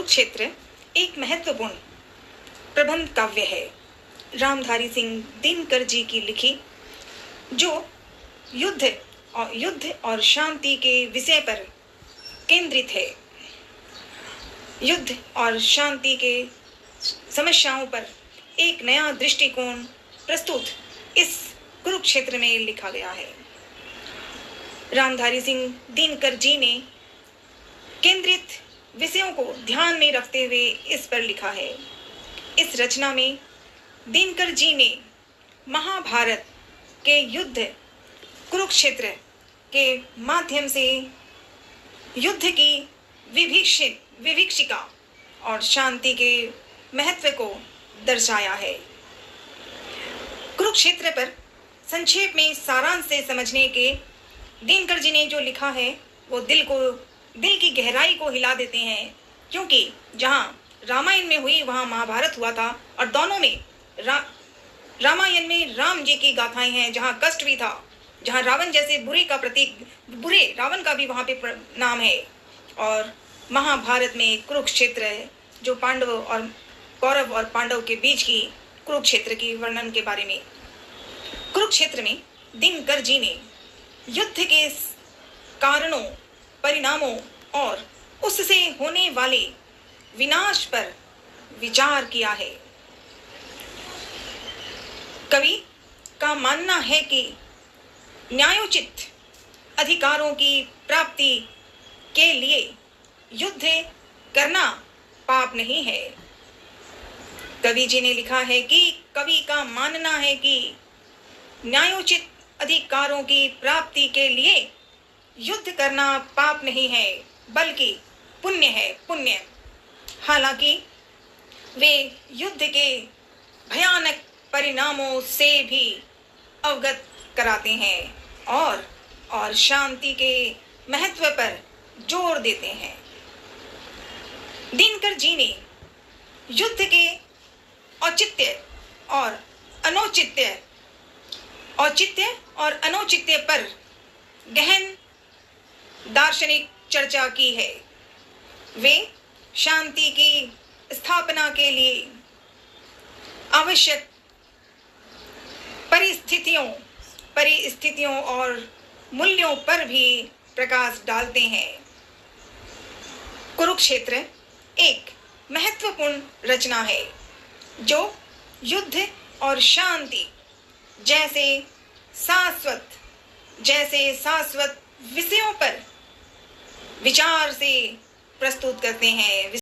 कुरुक्षेत्र एक महत्वपूर्ण प्रबंध काव्य है, रामधारी सिंह दिनकर जी की लिखी, जो युद्ध और शांति के विषय पर केंद्रित है। युद्ध और शांति के समस्याओं पर एक नया दृष्टिकोण प्रस्तुत इस कुरुक्षेत्र में लिखा गया है। रामधारी सिंह दिनकर जी ने केंद्रित विषयों को ध्यान में रखते हुए इस पर लिखा है। इस रचना में दिनकर जी ने महाभारत के युद्ध कुरुक्षेत्र के माध्यम से युद्ध की विभीषिका और शांति के महत्व को दर्शाया है। कुरुक्षेत्र पर संक्षेप में सारांश से समझने के दिनकर जी ने जो लिखा है वो दिल की गहराई को हिला देते हैं, क्योंकि जहाँ रामायण में हुई वहाँ महाभारत हुआ था और दोनों में रामायण में राम जी की गाथाएं हैं, जहाँ कष्ट भी था, जहाँ रावण जैसे बुरे रावण का भी वहाँ पे नाम है, और महाभारत में कुरुक्षेत्र है जो कौरव और पांडव के बीच की कुरुक्षेत्र की वर्णन के बारे में। कुरुक्षेत्र में दिनकर जी ने युद्ध के कारणों, परिणामों और उससे होने वाले विनाश पर विचार किया है। कवि का मानना है कि न्यायोचित अधिकारों की प्राप्ति के लिए युद्ध करना पाप नहीं है। कवि जी ने लिखा है कि कवि का मानना है कि न्यायोचित अधिकारों की प्राप्ति के लिए युद्ध करना पाप नहीं है, बल्कि पुण्य है, पुण्य। हालांकि वे युद्ध के भयानक परिणामों से भी अवगत कराते हैं और शांति के महत्व पर जोर देते हैं। दिनकर जी ने युद्ध के औचित्य और अनौचित्य पर गहन दार्शनिक चर्चा की है। वे शांति की स्थापना के लिए आवश्यक परिस्थितियों और मूल्यों पर भी प्रकाश डालते हैं। कुरुक्षेत्र एक महत्वपूर्ण रचना है जो युद्ध और शांति जैसे शाश्वत विषयों पर विचार से प्रस्तुत करते हैं।